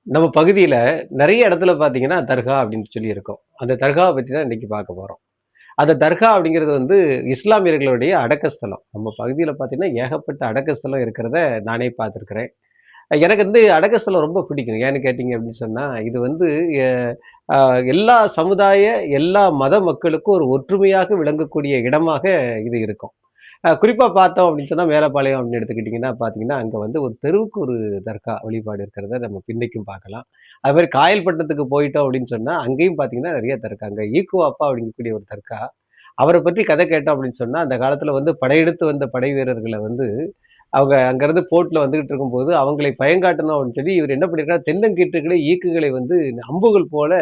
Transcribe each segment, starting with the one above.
நம்ம பகுதியில நெறைய இடத்துல பார்த்தீங்கன்னா, தர்கா அப்படின்னு சொல்லி இருக்கும். அந்த தர்காவ பத்தி தான் இன்னைக்கு பார்க்க போறோம். அந்த தர்கா அப்படிங்கிறது வந்து இஸ்லாமியர்களுடைய அடக்கஸ்தலம். நம்ம பகுதியில பார்த்தீங்கன்னா, ஏகப்பட்ட அடக்கஸ்தலம் இருக்கிறத நானே பார்த்துருக்கிறேன். எனக்கு வந்து அடக்கஸ்தலம் ரொம்ப பிடிக்கும். ஏன்னு கேட்டீங்க அப்படின்னு சொன்னா, இது வந்து எ அ எல்லா சமுதாய, எல்லா மத மக்களுக்கும் ஒரு ஒற்றுமையாக விளங்கக்கூடிய இடமாக இது இருக்கும். குறிப்பா பார்த்தோம் அப்படின்னு சொன்னா, மேலப்பாளையம் அப்படின்னு எடுத்துக்கிட்டீங்கன்னா பார்த்தீங்கன்னா, அங்க வந்து ஒரு தெருவுக்கு ஒரு தர்கா வழிபாடு இருக்கிறத நம்ம இன்னைக்கும் பார்க்கலாம். அது மாரி காயல்பட்டணத்துக்கு போயிட்டோம் அப்படின்னு சொன்னா, அங்கேயும் பார்த்தீங்கன்னா நெறைய தர்கா. அங்க ஈக்குவாப்பா அப்படிங்கக்கூடிய ஒரு தர்கா. அவர பற்றி கதை கேட்டோம் அப்படின்னு சொன்னா, அந்த காலத்துல வந்து படையெடுத்து வந்த படை வீரர்கள வந்து, அவங்க அங்கருந்து போட்ல வந்துகிட்டு இருக்கும்போது, அவங்களை பயங்காட்டணும் அப்படின்னு சொல்லி, இவரு என்ன பண்ணியிருக்காரு, தென்னங்கீற்றுகளை, ஈக்குகளை வந்து அம்புகள் போல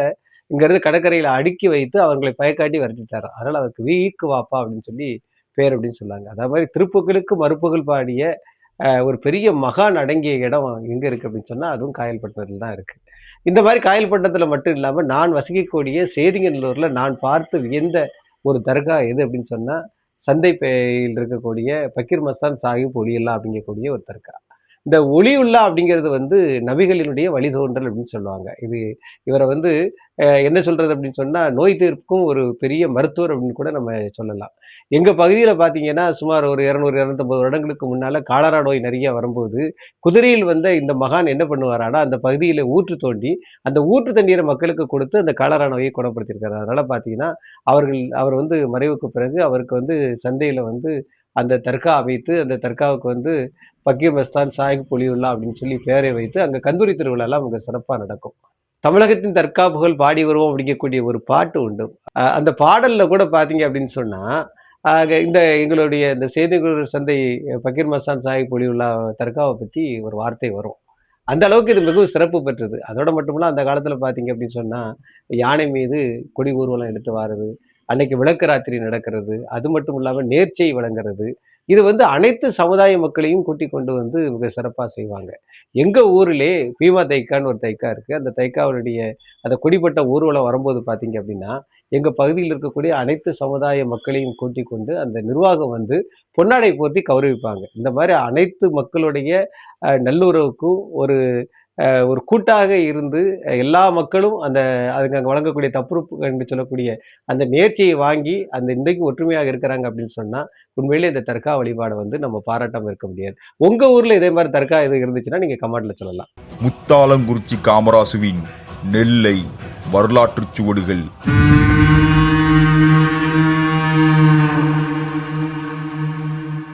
இங்கருந்து கடற்கரையில அடுக்கி வைத்து, அவங்களை பயங்காட்டி விரட்டிட்டாராம். அதனால அவருக்கு ஈக்குவாப்பா அப்படின்னு சொல்லி பேர் அப்படின்னு சொன்னாங்க. அதே மாரி திருப்புகழுக்கு மறுப்புகழ் பாடிய ஒரு பெரிய மகான் அடங்கிய இடம் எங்க இருக்கு அப்படின்னு சொன்னா, அதுவும் காயல்பட்டினத்துல தான் இருக்கு. இந்த மாரி காயல்பட்டினத்துல மட்டும் இல்லாம, நான் வசிக்கக்கூடிய சேதிங்கநல்லூர்ல நான் பார்த்து வியந்த ஒரு தர்கா எது அப்படின்னு சொன்னா, சந்தைப்பேயில் இருக்கக்கூடிய பக்கீர் மஸ்தான் சாஹிப் ஒலியுல்லா அப்படிங்கக்கூடிய ஒரு தர்கா. இந்த ஒலியுல்லா அப்படிங்கிறது வந்து நபிகளினுடைய வழித்தோன்றல் அப்படின்னு சொல்லுவாங்க. இவர வந்து என்ன சொல்றது அப்படின்னு சொன்னா, நோய் தீர்க்கும் ஒரு பெரிய மருத்துவர் அப்படின்னு கூட நம்ம சொல்லலாம். எங்க பகுதியில பார்த்தீங்கன்னா, சுமார் ஒரு 200, 250 வருடங்களுக்கு முன்னால காலரா நோய் நெறைய வரும்போது, குதிரையில் வந்த இந்த மகான் என்ன பண்ணுவாரான்னா, அந்த பகுதியில ஊற்று தோண்டி, அந்த ஊற்று தண்ணீர மக்களுக்கு கொடுத்து அந்த காலரா நோயை குணப்படுத்தியிருக்காரு. அதனால பார்த்தீங்கன்னா, அவர் வந்து மறைவுக்கு பிறகு அவருக்கு வந்து சந்தையில வந்து அந்த தர்கா அமைத்து, அந்த தர்காவுக்கு வந்து பக்கீர் மஸ்தான் சாஹிப் ஒலியுல்லா அப்படின்னு சொல்லி பெயரை வைத்து, அங்க கந்தூரி திருவிழாலாம் அங்க சிறப்பா நடக்கும். தமிழகத்தின் தற்காப்புகள் பாடி வருவோம் அப்படிங்கக்கூடிய ஒரு பாட்டு உண்டு. அந்த பாடல்ல கூட பார்த்தீங்க அப்படின்னு சொன்னா, இந்த எங்களுடைய இந்த சேதுகுரு சந்தை பக்கீர் மஸ்தான் சாஹிப் ஒலியுல்லா தர்காவ பத்தி ஒரு வார்த்தை வரும். அந்த அளவுக்கு இது மிகவும் சிறப்பு பெற்றது. அதோட மட்டுமில்ல அந்த காலத்துல பார்த்தீங்க அப்படின்னு சொன்னா, யானை மீது கொடி ஊர்வலம் எடுத்து வாரது, அன்னைக்கு விளக்கு ராத்திரி நடக்கிறது, அது மட்டும் இல்லாம நேர்ச்சை வழங்குறது. இது வந்து அனைத்து சமுதாய மக்களையும் கூட்டிக் கொண்டு வந்து மிக சிறப்பா செய்வாங்க. எங்க ஊரிலே பீமா தைக்கான்னு ஒரு தைக்கா இருக்கு. அந்த தைக்காவினுடைய அந்த கொடிப்பட்ட ஊர்வலம் வரும்போது பார்த்தீங்க அப்படின்னா, எங்க பகுதியில் இருக்கக்கூடிய அனைத்து சமுதாய மக்களையும் கூட்டிக் கொண்டு அந்த நிர்வாகம் வந்து பொன்னாடை போர்த்தி கௌரவிப்பாங்க. இந்த மாரி அனைத்து மக்களுடைய நல்லுறவுக்கும் ஒரு கூட்டாக இருந்து எல்லா மக்களும் அதுக்கு அங்க வழங்கக்கூடிய தப்புருப்பு என்று சொல்லக்கூடிய அந்த நேர்ச்சியை வாங்கி அந்த இன்றைக்கு ஒற்றுமையாக இருக்கிறாங்க அப்படின்னு சொன்னா, உண்மையிலேயே இந்த தர்கா வழிபாட வந்து நம்ம பாராட்டாம இருக்க முடியாது. உங்க ஊர்ல இதே மாரி தர்கா எதுவும் இருந்துச்சுன்னா நீங்க கமெண்ட்ல சொல்லலாம். முத்தாலங்குறிச்சி காமராசுவின் நெல்லை வரலாற்றுச் சுவடுகள்.